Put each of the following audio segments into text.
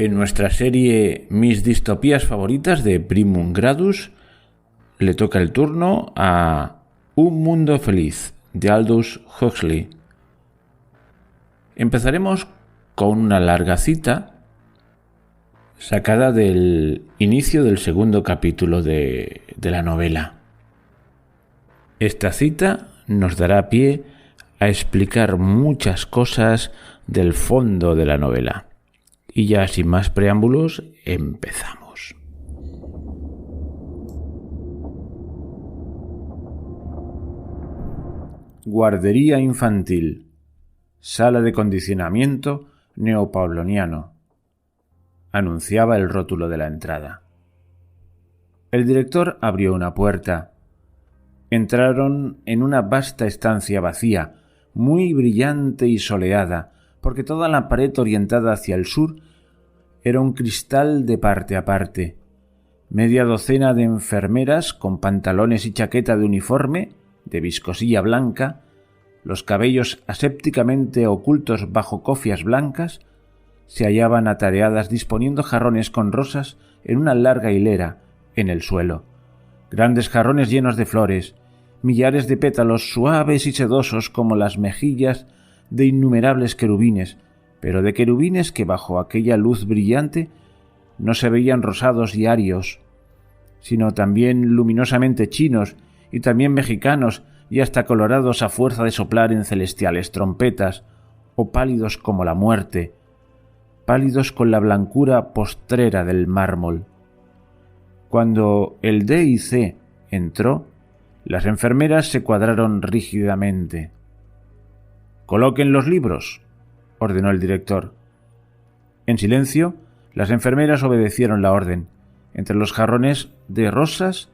En nuestra serie Mis distopías favoritas de Primum Gradus le toca el turno a Un mundo feliz de Aldous Huxley. Empezaremos con una larga cita sacada del inicio del segundo capítulo de la novela. Esta cita nos dará pie a explicar muchas cosas del fondo de la novela. Y ya sin más preámbulos, empezamos. Guardería infantil. Sala de condicionamiento neopauloniano. Anunciaba el rótulo de la entrada. El director abrió una puerta. Entraron en una vasta estancia vacía, muy brillante y soleada, porque toda la pared orientada hacia el sur era un cristal de parte a parte. Media docena de enfermeras con pantalones y chaqueta de uniforme, de viscosilla blanca, los cabellos asépticamente ocultos bajo cofias blancas, se hallaban atareadas disponiendo jarrones con rosas en una larga hilera en el suelo. Grandes jarrones llenos de flores, millares de pétalos suaves y sedosos como las mejillas de innumerables querubines, pero de querubines que bajo aquella luz brillante no se veían rosados y arios, sino también luminosamente chinos y también mexicanos y hasta colorados a fuerza de soplar en celestiales trompetas, o pálidos como la muerte, pálidos con la blancura postrera del mármol. Cuando el D&C entró, las enfermeras se cuadraron rígidamente. «Coloquen los libros», ordenó el director. En silencio, las enfermeras obedecieron la orden. Entre los jarrones de rosas,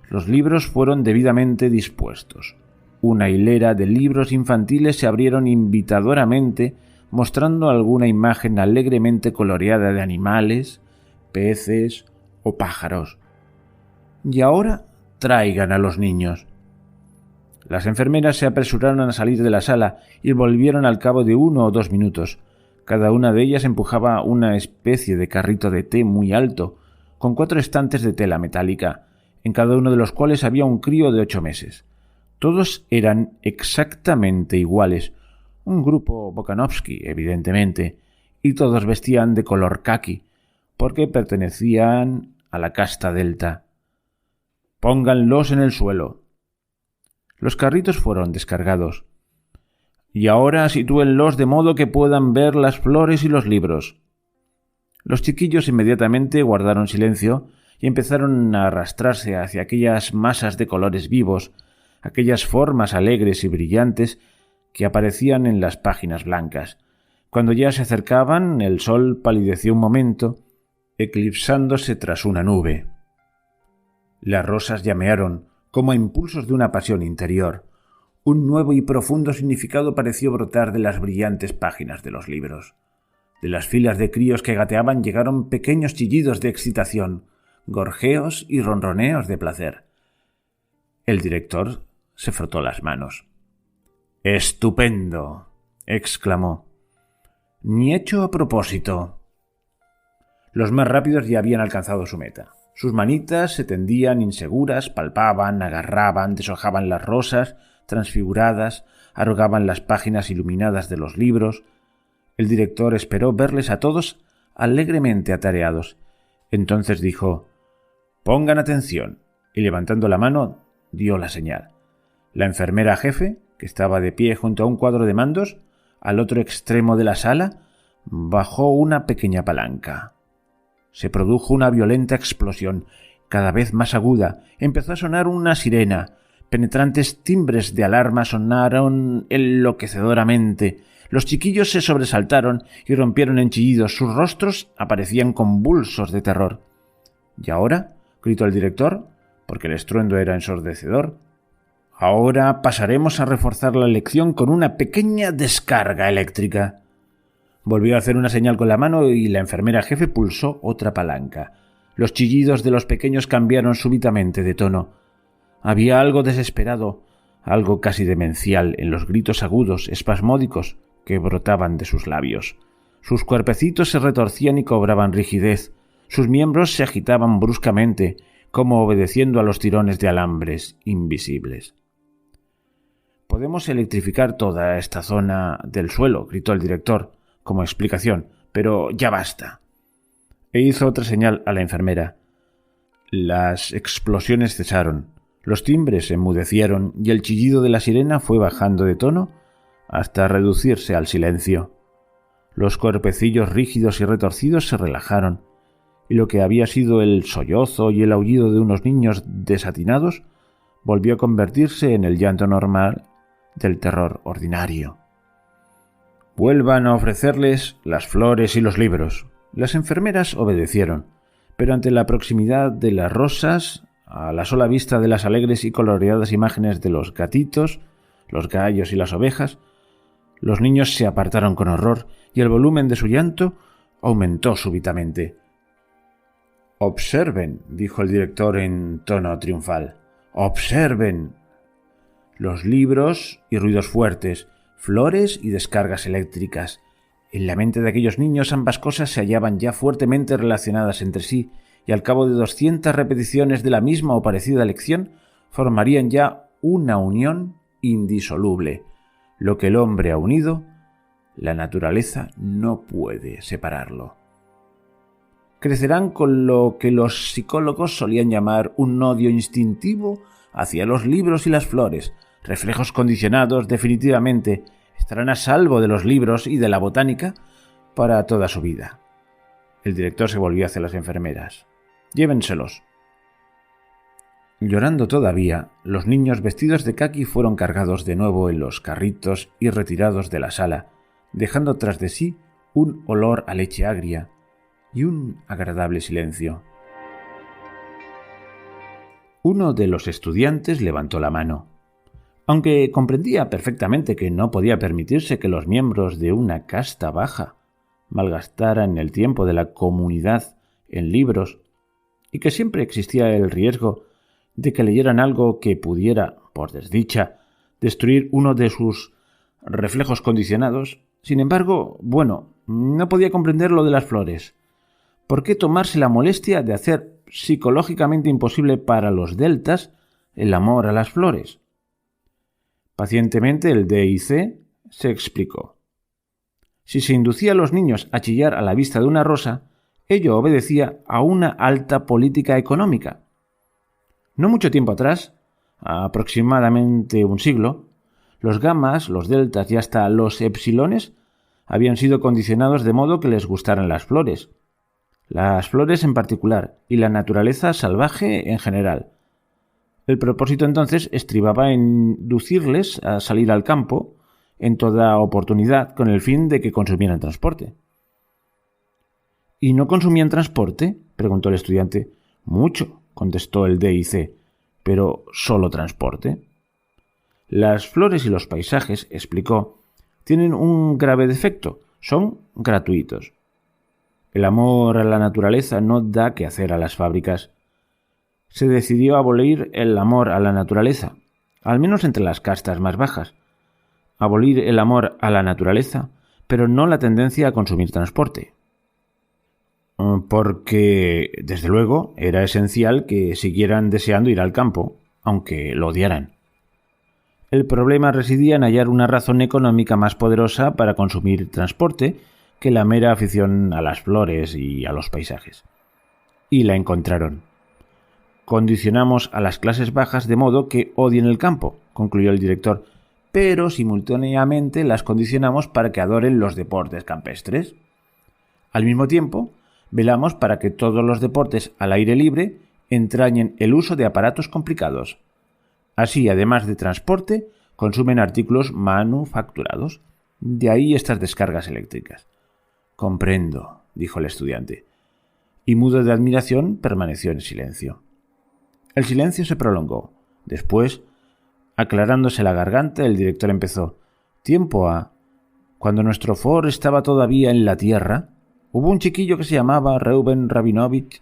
los libros fueron debidamente dispuestos. Una hilera de libros infantiles se abrieron invitadoramente, mostrando alguna imagen alegremente coloreada de animales, peces o pájaros. «Y ahora traigan a los niños». Las enfermeras se apresuraron a salir de la sala y volvieron al cabo de 1 o 2 minutos. Cada una de ellas empujaba una especie de carrito de té muy alto, con 4 estantes de tela metálica, en cada uno de los cuales había un crío de 8 meses. Todos eran exactamente iguales, un grupo Bokanovsky, evidentemente, y todos vestían de color caqui, porque pertenecían a la casta delta. «Pónganlos en el suelo». Los carritos fueron descargados. «Y ahora sitúenlos de modo que puedan ver las flores y los libros». Los chiquillos inmediatamente guardaron silencio y empezaron a arrastrarse hacia aquellas masas de colores vivos, aquellas formas alegres y brillantes que aparecían en las páginas blancas. Cuando ya se acercaban, el sol palideció un momento, eclipsándose tras una nube. Las rosas llamearon, como a impulsos de una pasión interior. Un nuevo y profundo significado pareció brotar de las brillantes páginas de los libros. De las filas de críos que gateaban llegaron pequeños chillidos de excitación, gorjeos y ronroneos de placer. El director se frotó las manos. «¡Estupendo!», exclamó. «Ni hecho a propósito». Los más rápidos ya habían alcanzado su meta. Sus manitas se tendían inseguras, palpaban, agarraban, deshojaban las rosas transfiguradas, arrugaban las páginas iluminadas de los libros. El director esperó verles a todos alegremente atareados. Entonces dijo: «Pongan atención», y levantando la mano dio la señal. La enfermera jefe, que estaba de pie junto a un cuadro de mandos, al otro extremo de la sala, bajó una pequeña palanca. Se produjo una violenta explosión, cada vez más aguda. Empezó a sonar una sirena. Penetrantes timbres de alarma sonaron enloquecedoramente. Los chiquillos se sobresaltaron y rompieron en chillidos. Sus rostros aparecían convulsos de terror. «¿Y ahora?», gritó el director, porque el estruendo era ensordecedor. «Ahora pasaremos a reforzar la lección con una pequeña descarga eléctrica». Volvió a hacer una señal con la mano y la enfermera jefe pulsó otra palanca. Los chillidos de los pequeños cambiaron súbitamente de tono. Había algo desesperado, algo casi demencial en los gritos agudos, espasmódicos, que brotaban de sus labios. Sus cuerpecitos se retorcían y cobraban rigidez, sus miembros se agitaban bruscamente, como obedeciendo a los tirones de alambres invisibles. «Podemos electrificar toda esta zona del suelo», gritó el director, como explicación, «pero ya basta». E hizo otra señal a la enfermera. Las explosiones cesaron, los timbres se enmudecieron y el chillido de la sirena fue bajando de tono hasta reducirse al silencio. Los cuerpecillos rígidos y retorcidos se relajaron, y lo que había sido el sollozo y el aullido de unos niños desatinados volvió a convertirse en el llanto normal del terror ordinario. «Vuelvan a ofrecerles las flores y los libros». Las enfermeras obedecieron, pero ante la proximidad de las rosas, a la sola vista de las alegres y coloreadas imágenes de los gatitos, los gallos y las ovejas, los niños se apartaron con horror y el volumen de su llanto aumentó súbitamente. «Observen», dijo el director en tono triunfal. «Observen. Los libros y ruidos fuertes, flores y descargas eléctricas. En la mente de aquellos niños ambas cosas se hallaban ya fuertemente relacionadas entre sí, y al cabo de 200 repeticiones de la misma o parecida lección, formarían ya una unión indisoluble. Lo que el hombre ha unido, la naturaleza no puede separarlo. Crecerán con lo que los psicólogos solían llamar un odio instintivo hacia los libros y las flores, reflejos condicionados definitivamente. Estarán a salvo de los libros y de la botánica para toda su vida». El director se volvió hacia las enfermeras. «Llévenselos». Llorando todavía, los niños vestidos de caqui fueron cargados de nuevo en los carritos y retirados de la sala, dejando tras de sí un olor a leche agria y un agradable silencio. Uno de los estudiantes levantó la mano. Aunque comprendía perfectamente que no podía permitirse que los miembros de una casta baja malgastaran el tiempo de la comunidad en libros y que siempre existía el riesgo de que leyeran algo que pudiera, por desdicha, destruir uno de sus reflejos condicionados, sin embargo, no podía comprender lo de las flores. ¿Por qué tomarse la molestia de hacer psicológicamente imposible para los deltas el amor a las flores? Pacientemente el D.I.C. se explicó. Si se inducía a los niños a chillar a la vista de una rosa, ello obedecía a una alta política económica. No mucho tiempo atrás, aproximadamente un siglo, los gamas, los deltas y hasta los epsilones habían sido condicionados de modo que les gustaran las flores en particular y la naturaleza salvaje en general. El propósito entonces estribaba en inducirles a salir al campo en toda oportunidad con el fin de que consumieran transporte. ¿Y no consumían transporte?, preguntó el estudiante. «Mucho», contestó el D.I.C., «pero solo transporte». «Las flores y los paisajes», explicó, «tienen un grave defecto, son gratuitos. El amor a la naturaleza no da que hacer a las fábricas. Se decidió abolir el amor a la naturaleza, al menos entre las castas más bajas. Abolir el amor a la naturaleza, pero no la tendencia a consumir transporte. Porque, desde luego, era esencial que siguieran deseando ir al campo, aunque lo odiaran. El problema residía en hallar una razón económica más poderosa para consumir transporte que la mera afición a las flores y a los paisajes. Y la encontraron. Condicionamos a las clases bajas de modo que odien el campo, concluyó el director, pero simultáneamente las condicionamos para que adoren los deportes campestres. Al mismo tiempo, velamos para que todos los deportes al aire libre entrañen el uso de aparatos complicados. Así, además de transporte, consumen artículos manufacturados. De ahí estas descargas eléctricas. «Comprendo», dijo el estudiante, y mudo de admiración permaneció en silencio. El silencio se prolongó. Después, aclarándose la garganta, el director empezó. «Tiempo ha. Cuando nuestro Ford estaba todavía en la tierra, hubo un chiquillo que se llamaba Reuben Rabinovich.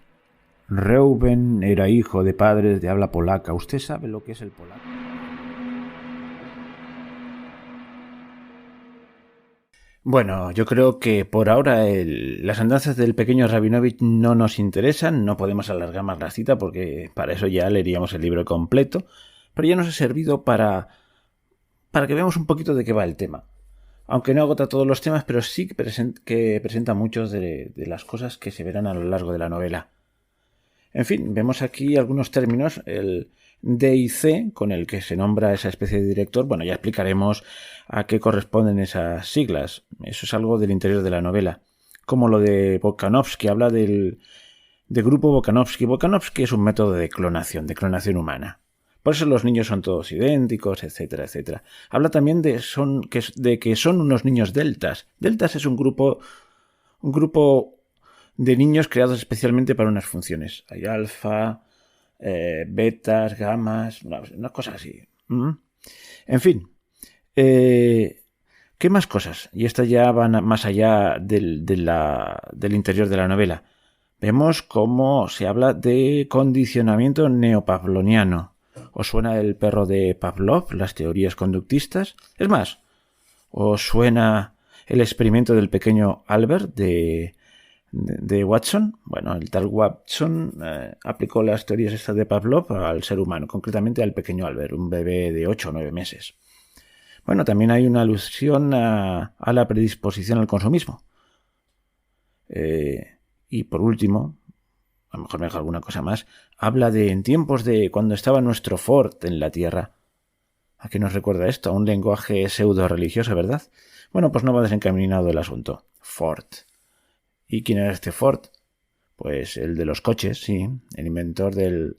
Reuben era hijo de padres de habla polaca. ¿Usted sabe lo que es el polaco?» Bueno, yo creo que por ahora las andanzas del pequeño Rabinovich no nos interesan, no podemos alargar más la cita porque para eso ya leeríamos el libro completo, pero ya nos ha servido para que veamos un poquito de qué va el tema. Aunque no agota todos los temas, pero sí que presenta muchos de las cosas que se verán a lo largo de la novela. En fin, vemos aquí algunos términos, el DIC, con el que se nombra esa especie de director. Bueno, ya explicaremos a qué corresponden esas siglas. Eso es algo del interior de la novela. Como lo de Volkanovski, habla del grupo Volkanovski. Volkanovski es un método de clonación humana. Por eso los niños son todos idénticos, etcétera, etcétera. Habla también de que son unos niños deltas. Deltas es un grupo de niños creados especialmente para unas funciones. Hay alfa, betas, gamas, unas cosas así. En fin, ¿qué más cosas? Y estas ya van más allá del interior de la novela. Vemos cómo se habla de condicionamiento neopavloniano. ¿Os suena el perro de Pavlov, las teorías conductistas? Es más, ¿os suena el experimento del pequeño Albert de Watson? Bueno, el tal Watson aplicó las teorías estas de Pavlov al ser humano, concretamente al pequeño Albert, un bebé de 8 o 9 meses. Bueno, también hay una alusión a la predisposición al consumismo. Y por último, a lo mejor me dejo alguna cosa más, habla de en tiempos de cuando estaba nuestro Ford en la Tierra. ¿A qué nos recuerda esto? A un lenguaje pseudo-religioso, ¿verdad? Bueno, pues no va desencaminado el asunto. Ford. ¿Y quién era este Ford? Pues el de los coches, sí. El inventor del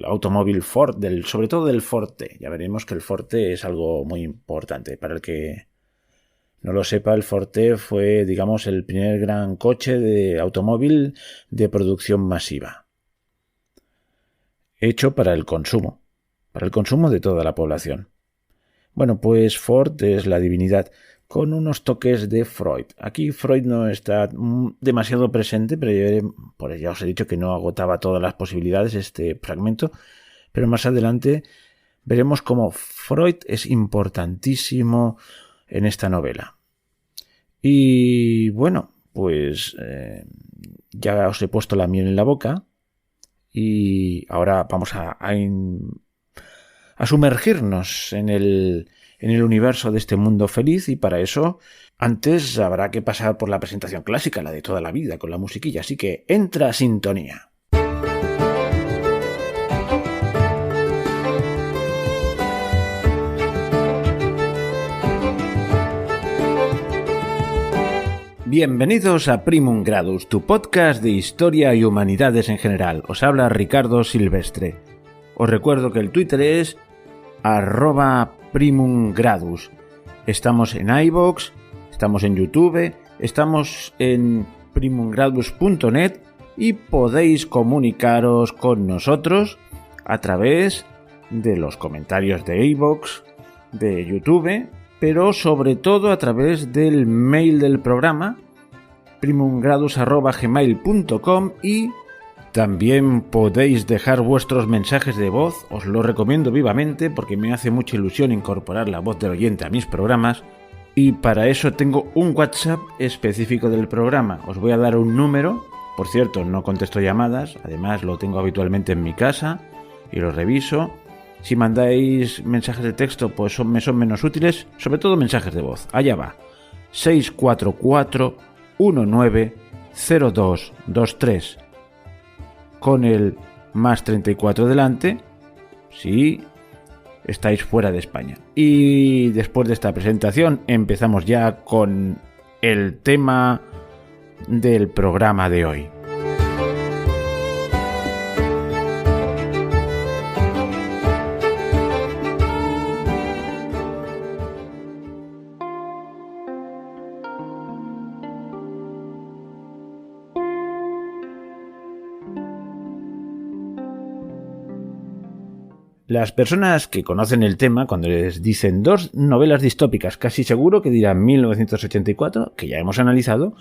automóvil Ford, sobre todo del Forte. Ya veremos que el Forte es algo muy importante. Para el que no lo sepa, el Forte fue, digamos, el primer gran coche de automóvil de producción masiva. Hecho para el consumo de toda la población. Bueno, pues Ford es la divinidad, con unos toques de Freud. Aquí Freud no está demasiado presente, pero ya os he dicho que no agotaba todas las posibilidades este fragmento, pero más adelante veremos cómo Freud es importantísimo en esta novela. Y bueno, pues ya os he puesto la miel en la boca y ahora vamos a sumergirnos en el universo de este mundo feliz, y para eso antes habrá que pasar por la presentación clásica, la de toda la vida, con la musiquilla, así que entra sintonía. Bienvenidos a Primum Gradus, tu podcast de historia y humanidades en general. Os habla Ricardo Silvestre. Os recuerdo que el Twitter es @primumgradus. Estamos en iVoox, estamos en YouTube, estamos en primumgradus.net y podéis comunicaros con nosotros a través de los comentarios de iVoox, de YouTube, pero sobre todo a través del mail del programa primumgradus@gmail.com, y también podéis dejar vuestros mensajes de voz. Os lo recomiendo vivamente porque me hace mucha ilusión incorporar la voz del oyente a mis programas, y para eso tengo un WhatsApp específico del programa. Os voy a dar un número. Por cierto, no contesto llamadas, además lo tengo habitualmente en mi casa y lo reviso. Si mandáis mensajes de texto, pues me son menos útiles, sobre todo mensajes de voz. Allá va. 644-190223. Con el más 34 delante, si estáis fuera de España. Y después de esta presentación empezamos ya con el tema del programa de hoy. Las personas que conocen el tema, cuando les dicen 2 novelas distópicas, casi seguro que dirán 1984, que ya hemos analizado,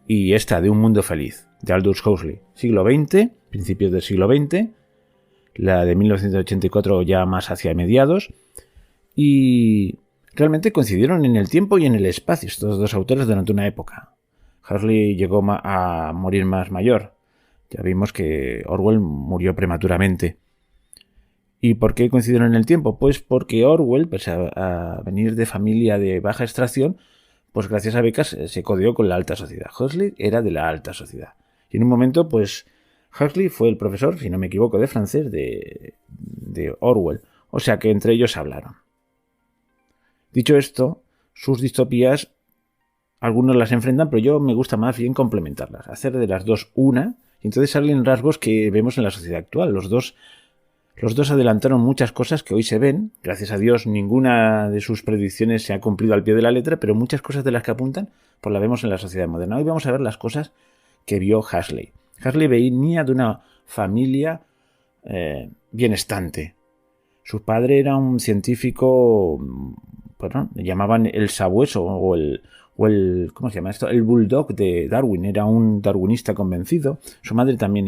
y esta de Un mundo feliz, de Aldous Huxley. Siglo XX, principios del siglo XX, la de 1984 ya más hacia mediados, y realmente coincidieron en el tiempo y en el espacio estos dos autores durante una época. Huxley llegó a morir más mayor. Ya vimos que Orwell murió prematuramente. ¿Y por qué coincidieron en el tiempo? Pues porque Orwell, pese a venir de familia de baja extracción, pues gracias a becas se codió con la alta sociedad. Huxley era de la alta sociedad. Y en un momento, pues Huxley fue el profesor, si no me equivoco, de francés de Orwell. O sea que entre ellos hablaron. Dicho esto, sus distopías, algunos las enfrentan, pero yo me gusta más bien complementarlas, hacer de las dos una, y entonces salen rasgos que vemos en la sociedad actual. Los dos adelantaron muchas cosas que hoy se ven. Gracias a Dios, ninguna de sus predicciones se ha cumplido al pie de la letra, pero muchas cosas de las que apuntan, pues las vemos en la sociedad moderna. Hoy vamos a ver las cosas que vio Huxley. Huxley venía de una familia bienestante. Su padre era un científico, bueno, le llamaban el sabueso o el ¿cómo se llama esto? El bulldog de Darwin. Era un darwinista convencido. Su madre también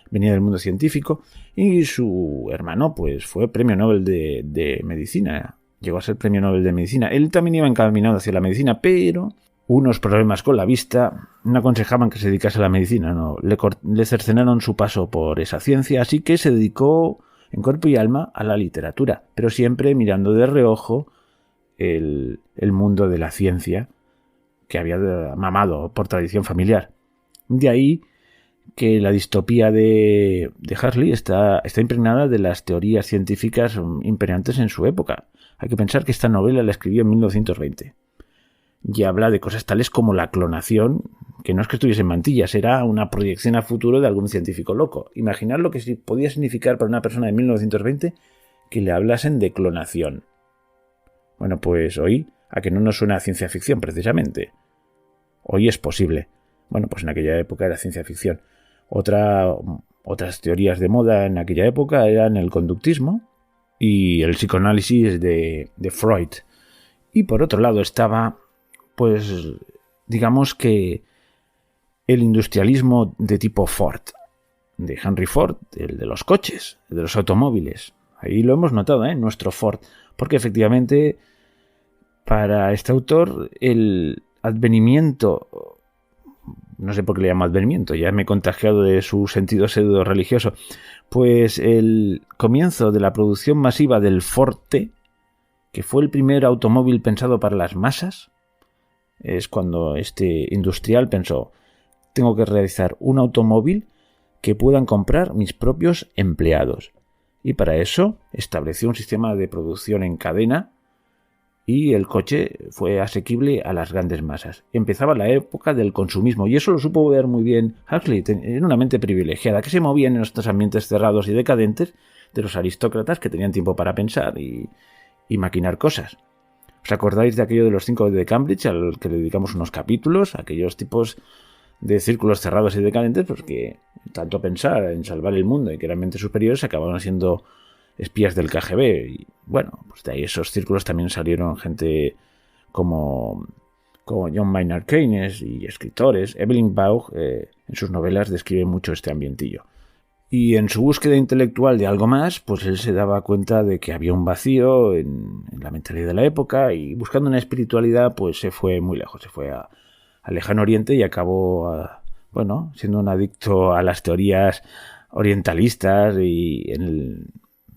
venía del mundo científico. Y su hermano, pues, fue premio Nobel de medicina. Llegó a ser premio Nobel de medicina. Él también iba encaminado hacia la medicina, pero unos problemas con la vista no aconsejaban que se dedicase a la medicina. No, le cercenaron su paso por esa ciencia, así que se dedicó en cuerpo y alma a la literatura, pero siempre mirando de reojo el mundo de la ciencia que había mamado por tradición familiar. De ahí que la distopía de Huxley está impregnada de las teorías científicas imperantes en su época. Hay que pensar que esta novela la escribió en 1920. Y habla de cosas tales como la clonación, que no es que estuviese en mantillas, era una proyección a futuro de algún científico loco. Imaginar lo que podía significar para una persona de 1920 que le hablasen de clonación. Bueno, pues hoy, a que no nos suena a ciencia ficción precisamente. Hoy es posible. Bueno, pues en aquella época era ciencia ficción. Otras teorías de moda en aquella época eran el conductismo y el psicoanálisis de Freud. Y por otro lado estaba, pues, digamos que el industrialismo de tipo Ford, de Henry Ford, el de los coches, el de los automóviles. Ahí lo hemos notado, nuestro Ford, porque efectivamente para este autor el advenimiento, no sé por qué le llamo advenimiento, ya me he contagiado de su sentido pseudo religioso, pues el comienzo de la producción masiva del Ford T, que fue el primer automóvil pensado para las masas, es cuando este industrial pensó: tengo que realizar un automóvil que puedan comprar mis propios empleados. Y para eso estableció un sistema de producción en cadena y el coche fue asequible a las grandes masas. Empezaba la época del consumismo y eso lo supo ver muy bien Huxley. Era una mente privilegiada que se movía en estos ambientes cerrados y decadentes de los aristócratas que tenían tiempo para pensar y maquinar cosas. ¿Os acordáis de aquello de los 5 de Cambridge, al que le dedicamos unos capítulos? Aquellos tipos de círculos cerrados y decadentes, pues que tanto pensar en salvar el mundo y que eran mentes superiores acababan siendo espías del KGB. Y bueno, pues de ahí esos círculos también salieron gente como John Maynard Keynes y escritores. Evelyn Waugh en sus novelas describe mucho este ambientillo. Y en su búsqueda intelectual de algo más, pues él se daba cuenta de que había un vacío en la mentalidad de la época y buscando una espiritualidad, pues se fue muy lejos, se fue al lejano oriente y acabó, siendo un adicto a las teorías orientalistas y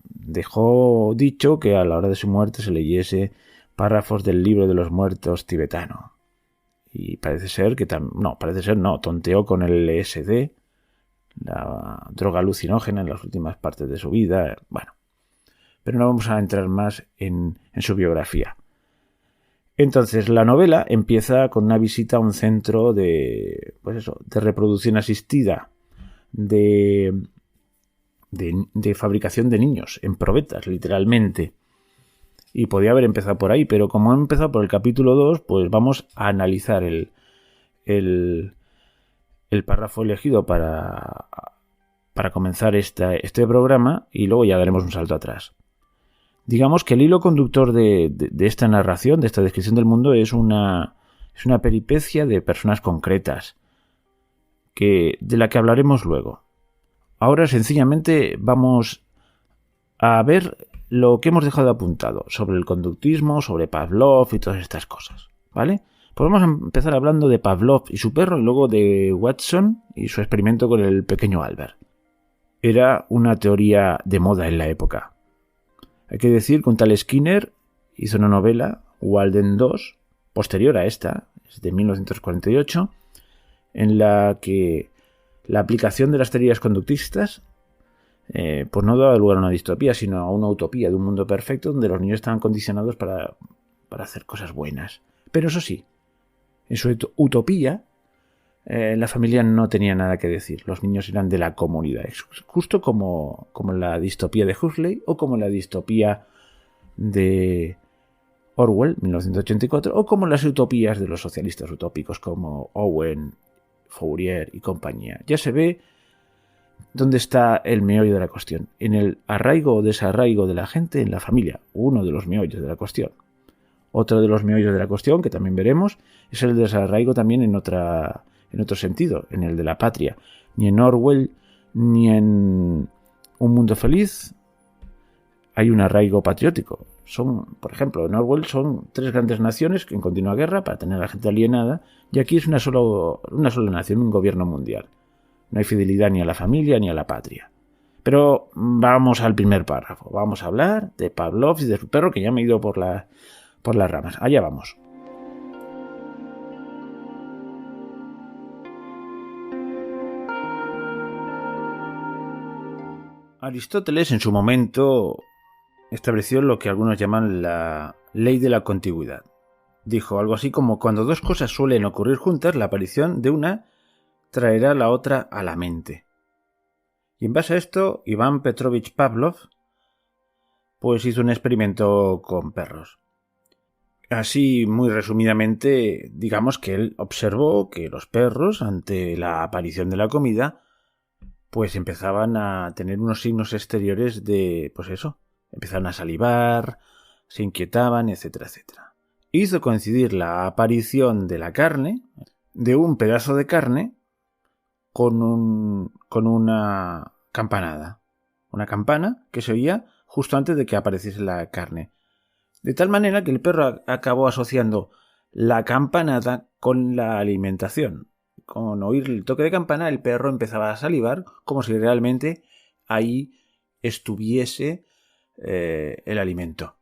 dejó dicho que a la hora de su muerte se leyese párrafos del libro de los muertos tibetano. Y parece ser, tonteó con el LSD, la droga alucinógena, en las últimas partes de su vida. Bueno, pero no vamos a entrar más en su biografía. Entonces, la novela empieza con una visita a un centro de reproducción asistida, de fabricación de niños, en probetas, literalmente. Y podía haber empezado por ahí, pero como he empezado por el capítulo 2, pues vamos a analizar el párrafo elegido para comenzar este programa y luego ya daremos un salto atrás. Digamos que el hilo conductor de esta narración, de esta descripción del mundo, es una peripecia de personas concretas de la que hablaremos luego. Ahora sencillamente vamos a ver lo que hemos dejado apuntado sobre el conductismo, sobre Pavlov y todas estas cosas, ¿vale? Pues vamos a empezar hablando de Pavlov y su perro y luego de Watson y su experimento con el pequeño Albert. Era una teoría de moda en la época. Hay que decir que un tal Skinner hizo una novela, Walden 2, posterior a esta, es de 1948, en la que la aplicación de las teorías conductistas pues no daba lugar a una distopía, sino a una utopía de un mundo perfecto donde los niños estaban condicionados para hacer cosas buenas. Pero eso sí, en su utopía, la familia no tenía nada que decir. Los niños eran de la comunidad. Justo como la distopía de Huxley o como la distopía de Orwell, 1984, o como las utopías de los socialistas utópicos como Owen, Fourier y compañía. Ya se ve dónde está el meollo de la cuestión. En el arraigo o desarraigo de la gente en la familia. Uno de los meollos de la cuestión. Otro de los meollos de la cuestión, que también veremos, es el desarraigo también en otro sentido, en el de la patria. Ni en Orwell, ni en Un Mundo Feliz hay un arraigo patriótico. Por ejemplo, en Orwell son 3 grandes naciones en continua guerra para tener a la gente alienada, y aquí es una sola nación, un gobierno mundial. No hay fidelidad ni a la familia ni a la patria. Pero vamos al primer párrafo. Vamos a hablar de Pavlov y de su perro, que ya me he ido por las ramas. Allá vamos. Aristóteles en su momento estableció lo que algunos llaman la ley de la contigüidad. Dijo algo así como: cuando 2 cosas suelen ocurrir juntas, la aparición de una traerá la otra a la mente. Y en base a esto, Iván Petrovich Pavlov pues hizo un experimento con perros. Así, muy resumidamente, digamos que él observó que los perros, ante la aparición de la comida, pues empezaban a tener unos signos exteriores de, pues eso, empezaban a salivar, se inquietaban, etcétera, etcétera. Hizo coincidir la aparición de la carne, de un pedazo de carne, con una campanada. Una campana que se oía justo antes de que apareciese la carne. De tal manera que el perro acabó asociando la campanada con la alimentación. Con oír el toque de campana, el perro empezaba a salivar como si realmente ahí estuviese el alimento.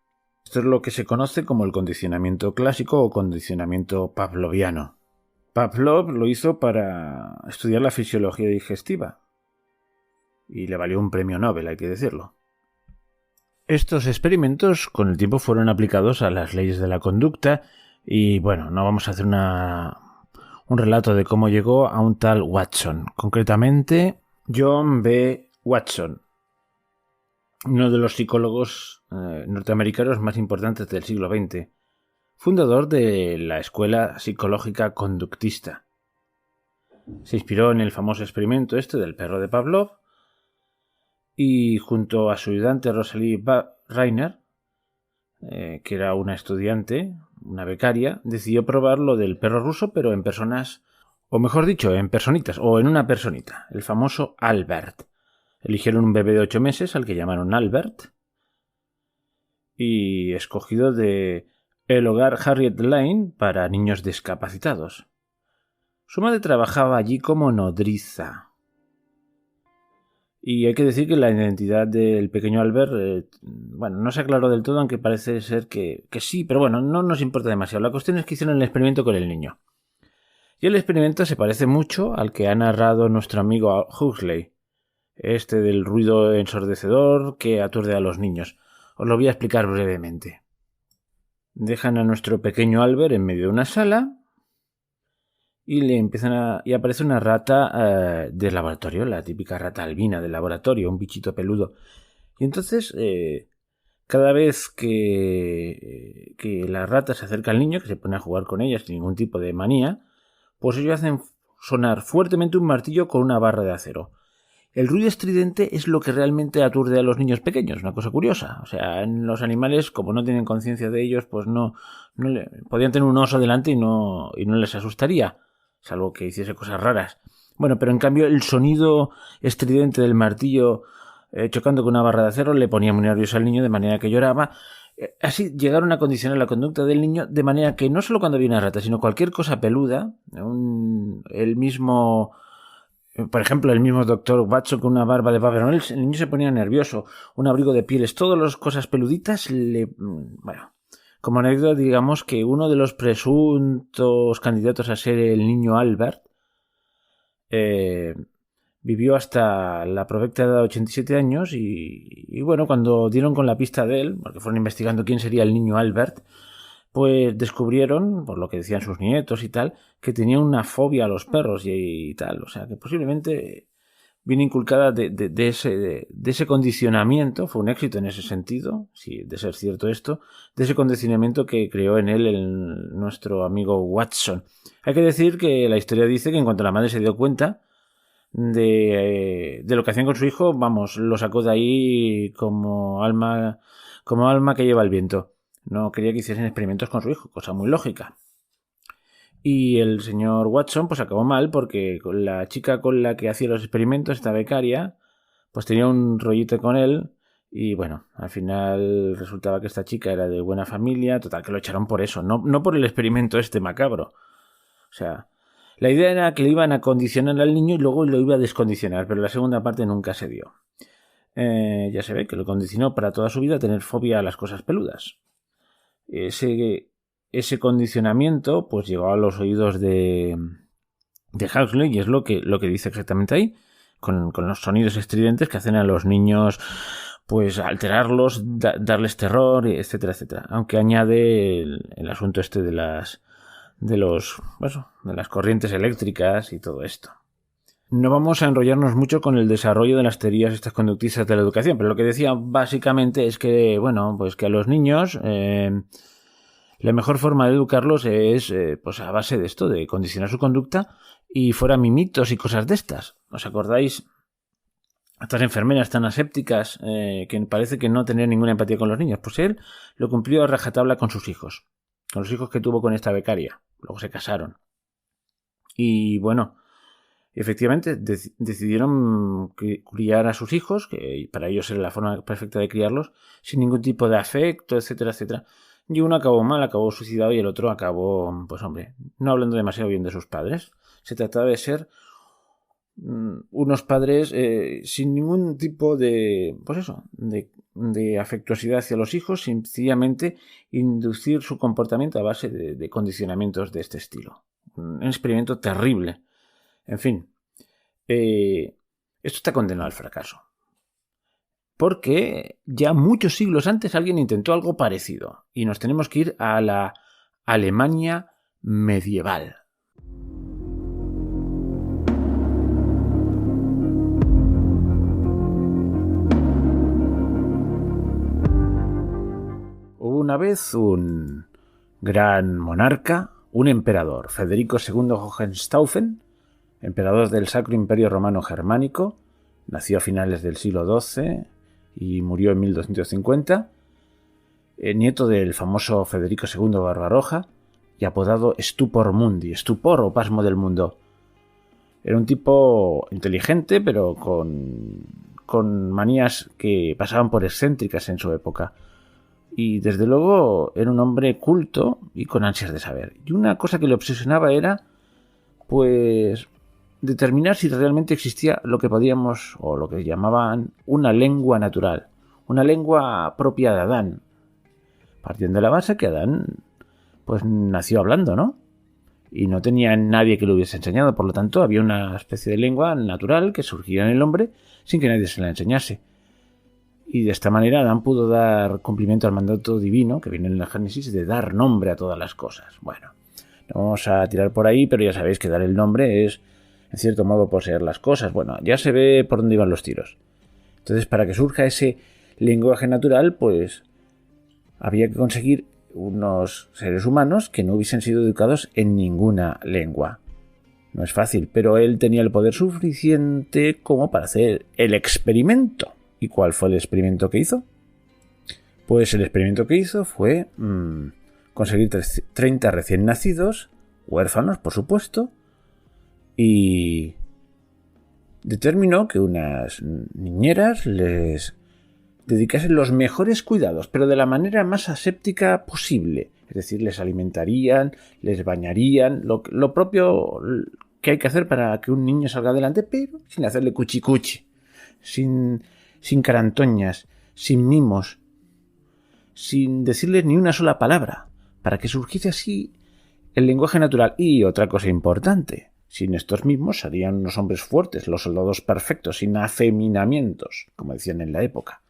Esto es lo que se conoce como el condicionamiento clásico o condicionamiento pavloviano. Pavlov lo hizo para estudiar la fisiología digestiva y le valió un premio Nobel, hay que decirlo. Estos experimentos con el tiempo fueron aplicados a las leyes de la conducta y bueno, no vamos a hacer un relato de cómo llegó a un tal Watson, concretamente John B. Watson, uno de los psicólogos norteamericanos más importantes del siglo XX, fundador de la escuela psicológica conductista. Se inspiró en el famoso experimento del perro de Pavlov y junto a su ayudante Rosalie Reiner, que era una estudiante, una becaria, decidió probar lo del perro ruso, pero en personas, o mejor dicho, en personitas, o en una personita, el famoso Albert. Eligieron un bebé de 8 meses al que llamaron Albert y escogido de el hogar Harriet Lane para niños discapacitados. Su madre trabajaba allí como nodriza. Y hay que decir que la identidad del pequeño Albert, no se aclaró del todo, aunque parece ser que sí, pero bueno, no nos importa demasiado. La cuestión es que hicieron el experimento con el niño. Y el experimento se parece mucho al que ha narrado nuestro amigo Huxley, del ruido ensordecedor que aturde a los niños. Os lo voy a explicar brevemente. Dejan a nuestro pequeño Albert en medio de una sala y aparece una rata del laboratorio, la típica rata albina del laboratorio, un bichito peludo. Y entonces, cada vez que la rata se acerca al niño, que se pone a jugar con ella sin ningún tipo de manía, pues ellos hacen sonar fuertemente un martillo con una barra de acero. El ruido estridente es lo que realmente aturde a los niños pequeños, una cosa curiosa. O sea, en los animales, como no tienen conciencia de ellos, pues podían tener un oso delante y no les asustaría, salvo que hiciese cosas raras. Bueno, pero en cambio el sonido estridente del martillo chocando con una barra de acero, le ponía muy nervioso al niño de manera que lloraba. Así llegaron a condicionar la conducta del niño de manera que no solo cuando había una rata, sino cualquier cosa peluda, el mismo doctor Watson con una barba de Papá Noel, el niño se ponía nervioso. Un abrigo de pieles, todas las cosas peluditas, bueno, como anécdota digamos que uno de los presuntos candidatos a ser el niño Albert vivió hasta la provecta edad de 87 años y bueno, cuando dieron con la pista de él, porque fueron investigando quién sería el niño Albert, pues descubrieron, por lo que decían sus nietos y tal, que tenía una fobia a los perros y tal. O sea, que posiblemente viene inculcada de ese condicionamiento, fue un éxito en ese sentido, si de ser cierto esto, de ese condicionamiento que creó en él nuestro amigo Watson. Hay que decir que la historia dice que en cuanto la madre se dio cuenta de lo que hacían con su hijo, vamos, lo sacó de ahí como alma que lleva el viento. No quería que hiciesen experimentos con su hijo, cosa muy lógica. Y el señor Watson pues acabó mal porque la chica con la que hacía los experimentos, esta becaria, pues tenía un rollito con él y bueno, al final resultaba que esta chica era de buena familia, total que lo echaron por eso, no por el experimento este macabro. O sea, la idea era que le iban a condicionar al niño y luego lo iba a descondicionar, pero la segunda parte nunca se dio. Ya se ve que lo condicionó para toda su vida a tener fobia a las cosas peludas. Ese condicionamiento pues llegó a los oídos de Huxley y es lo que dice exactamente ahí, con los sonidos estridentes que hacen a los niños pues alterarlos, darles terror, etcétera, etcétera. Aunque añade el asunto este de las corrientes eléctricas y todo esto. No vamos a enrollarnos mucho con el desarrollo de las teorías estas conductistas de la educación, pero lo que decía básicamente es que, bueno, pues que a los niños la mejor forma de educarlos es pues a base de esto, de condicionar su conducta y fuera mimitos y cosas de estas. ¿Os acordáis? Estas enfermeras tan asépticas que parece que no tenían ninguna empatía con los niños. Pues él lo cumplió a rajatabla con sus hijos, con los hijos que tuvo con esta becaria. Luego se casaron. Y bueno, efectivamente decidieron criar a sus hijos, que para ellos era la forma perfecta de criarlos, sin ningún tipo de afecto, etcétera, etcétera. Y uno acabó mal, acabó suicidado y el otro acabó, pues hombre, no hablando demasiado bien de sus padres. Se trataba de ser unos padres sin ningún tipo de, pues eso, de afectuosidad hacia los hijos, sencillamente inducir su comportamiento a base de condicionamientos de este estilo. Un experimento terrible. En fin, esto está condenado al fracaso. Porque ya muchos siglos antes alguien intentó algo parecido. Y nos tenemos que ir a la Alemania medieval. Hubo una vez un gran monarca, un emperador, Federico II Hohenstaufen, emperador del Sacro Imperio Romano Germánico, nació a finales del siglo XII y murió en 1250, nieto del famoso Federico II Barbarroja y apodado Stupor Mundi, estupor o pasmo del mundo. Era un tipo inteligente, pero con manías que pasaban por excéntricas en su época. Y desde luego era un hombre culto y con ansias de saber. Y una cosa que le obsesionaba era, pues, determinar si realmente existía lo que podíamos, o lo que llamaban, una lengua natural, una lengua propia de Adán, partiendo de la base que Adán pues nació hablando, ¿no? Y no tenía nadie que lo hubiese enseñado, por lo tanto había una especie de lengua natural que surgía en el hombre sin que nadie se la enseñase. Y de esta manera Adán pudo dar cumplimiento al mandato divino que viene en el Génesis de dar nombre a todas las cosas. Bueno, no vamos a tirar por ahí, pero ya sabéis que dar el nombre es, en cierto modo, poseer las cosas. Bueno, ya se ve por dónde iban los tiros. Entonces, para que surja ese lenguaje natural, pues había que conseguir unos seres humanos que no hubiesen sido educados en ninguna lengua. No es fácil, pero él tenía el poder suficiente como para hacer el experimento. ¿Y cuál fue el experimento que hizo? Pues el experimento que hizo fue conseguir 30 recién nacidos, huérfanos, por supuesto, y determinó que unas niñeras les dedicasen los mejores cuidados, pero de la manera más aséptica posible. Es decir, les alimentarían, les bañarían, lo propio que hay que hacer para que un niño salga adelante, pero sin hacerle cuchicuchi, sin carantoñas, sin mimos, sin decirles ni una sola palabra, para que surgiese así el lenguaje natural. Y otra cosa importante, sin estos mismos serían unos hombres fuertes, los soldados perfectos, sin afeminamientos, como decían en la época.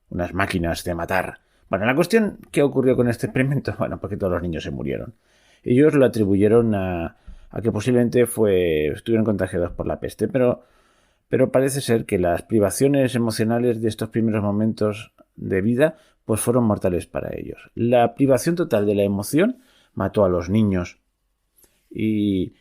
Unas máquinas de matar. Bueno, la cuestión, ¿qué ocurrió con este experimento? Bueno, porque todos los niños se murieron. Ellos lo atribuyeron a que posiblemente estuvieron contagiados por la peste, pero parece ser que las privaciones emocionales de estos primeros momentos de vida pues fueron mortales para ellos. La privación total de la emoción mató a los niños y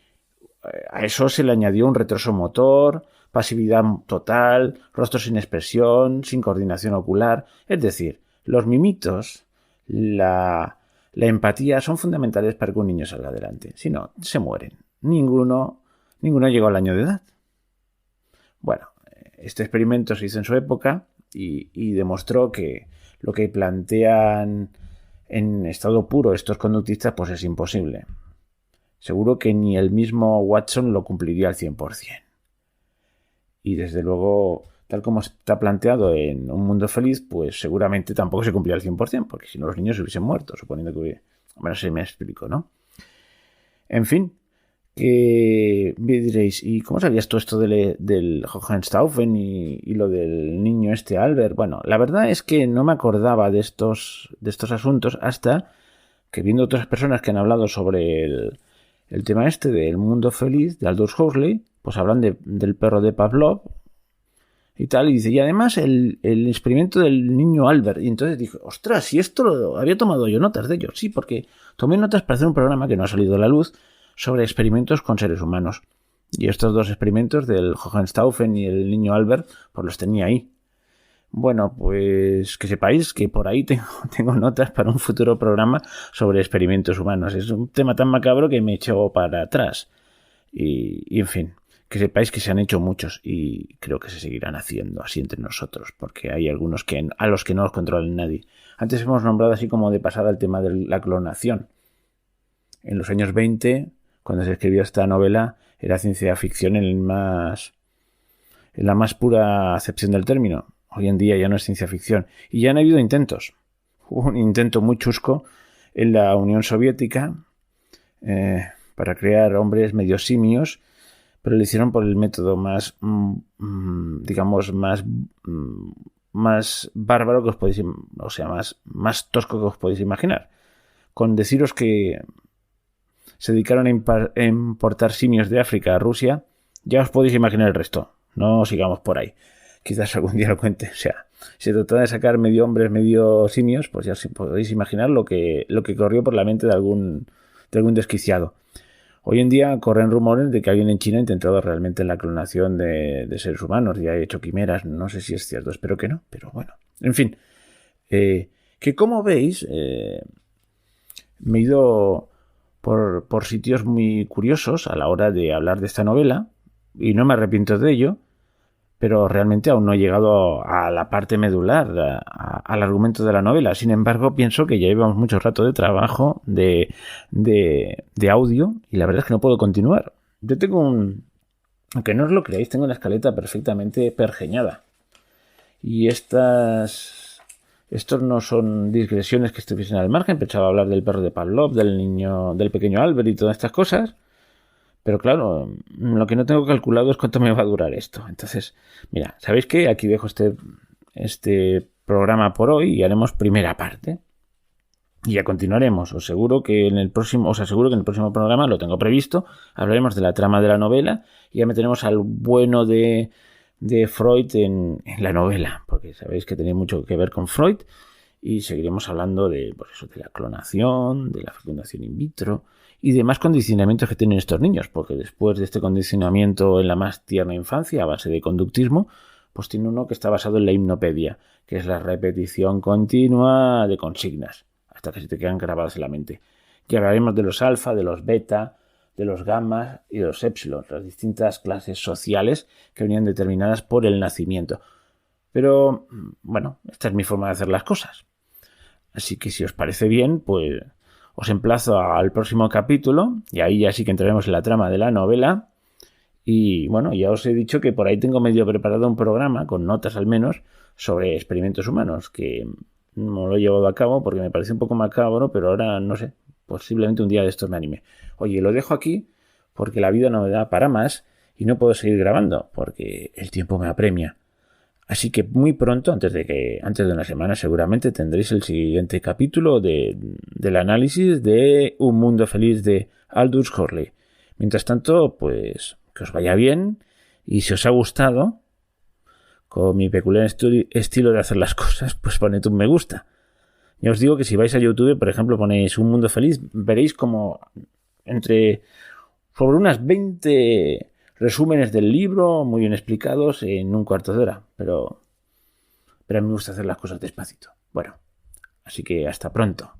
a eso se le añadió un retraso motor, pasividad total, rostro sin expresión, sin coordinación ocular. Es decir, los mimitos, la empatía son fundamentales para que un niño salga adelante. Si no, se mueren. Ninguno llegó al año de edad. Bueno, este experimento se hizo en su época y demostró que lo que plantean en estado puro estos conductistas pues es imposible. Seguro que ni el mismo Watson lo cumpliría al 100%. Y desde luego, tal como está planteado en Un Mundo Feliz, pues seguramente tampoco se cumpliría al 100%, porque si no los niños se hubiesen muerto, suponiendo que hubiera... Bueno, se me explico, ¿no? En fin, que me diréis, ¿y cómo sabías tú esto del Hohenstaufen y lo del niño Albert? Bueno, la verdad es que no me acordaba de estos asuntos hasta que viendo otras personas que han hablado sobre el tema del mundo feliz de Aldous Huxley, pues hablan del perro de Pavlov y tal, y dice, y además el experimento del niño Albert. Y entonces dije, ostras, si esto había tomado yo notas de ello. Sí, porque tomé notas para hacer un programa que no ha salido a la luz sobre experimentos con seres humanos. Y estos dos experimentos del Hohenstaufen y el niño Albert, pues los tenía ahí. Bueno, pues que sepáis que por ahí tengo notas para un futuro programa sobre experimentos humanos. Es un tema tan macabro que me echó para atrás. Y en fin, que sepáis que se han hecho muchos y creo que se seguirán haciendo así entre nosotros, porque hay algunos a los que no los controla nadie. Antes hemos nombrado así como de pasada el tema de la clonación. En los años 20, cuando se escribió esta novela, era ciencia ficción en la más pura acepción del término. Hoy en día ya no es ciencia ficción. Y ya han habido intentos. Hubo un intento muy chusco en la Unión Soviética para crear hombres medio simios, pero lo hicieron por el método más bárbaro que os podéis, o sea, más tosco que os podéis imaginar. Con deciros que se dedicaron a importar simios de África a Rusia, ya os podéis imaginar el resto. No sigamos por ahí. Quizás algún día lo cuente. O sea, se trataba de sacar medio hombres, medio simios, pues ya os podéis imaginar lo que corrió por la mente de algún desquiciado. Hoy en día corren rumores de que alguien en China ha intentado realmente la clonación de seres humanos y ha hecho quimeras. No sé si es cierto, espero que no, pero bueno. En fin, que como veis, me he ido por sitios muy curiosos a la hora de hablar de esta novela y no me arrepiento de ello, pero realmente aún no he llegado a la parte medular, al argumento de la novela. Sin embargo, pienso que ya llevamos mucho rato de trabajo de audio y la verdad es que no puedo continuar. Yo tengo aunque no os lo creáis, tengo la escaleta perfectamente pergeñada. Y estos no son digresiones que estuviesen al margen. Pensaba hablar del perro de Pavlov, del pequeño Albert y todas estas cosas. Pero claro, lo que no tengo calculado es cuánto me va a durar esto. Entonces, mira, ¿sabéis qué? Aquí dejo este programa por hoy y haremos primera parte. Y ya continuaremos. Os aseguro que en el próximo programa, lo tengo previsto, hablaremos de la trama de la novela y ya meteremos al bueno de Freud en la novela, porque sabéis que tiene mucho que ver con Freud y seguiremos hablando de la clonación, de la fecundación in vitro y demás condicionamientos que tienen estos niños, porque después de este condicionamiento en la más tierna infancia a base de conductismo, pues tiene uno que está basado en la hipnopedia, que es la repetición continua de consignas, hasta que se te quedan grabadas en la mente. Y hablaremos de los alfa, de los beta, de los gammas y de los épsilon, las distintas clases sociales que venían determinadas por el nacimiento. Pero, bueno, esta es mi forma de hacer las cosas. Así que si os parece bien, pues os emplazo al próximo capítulo y ahí ya sí que entraremos en la trama de la novela. Y bueno, ya os he dicho que por ahí tengo medio preparado un programa, con notas al menos, sobre experimentos humanos, que no lo he llevado a cabo porque me parece un poco macabro, pero ahora no sé, posiblemente un día de estos me anime. Oye, lo dejo aquí porque la vida no me da para más y no puedo seguir grabando porque el tiempo me apremia. Así que muy pronto, antes de una semana, seguramente tendréis el siguiente capítulo del análisis de Un mundo feliz de Aldous Huxley. Mientras tanto, pues que os vaya bien y si os ha gustado, con mi peculiar estilo de hacer las cosas, pues poned un me gusta. Ya os digo que si vais a YouTube, por ejemplo, ponéis Un mundo feliz, veréis como sobre unas 20 resúmenes del libro muy bien explicados en un cuarto de hora, pero a mí me gusta hacer las cosas despacito. Bueno, así que hasta pronto.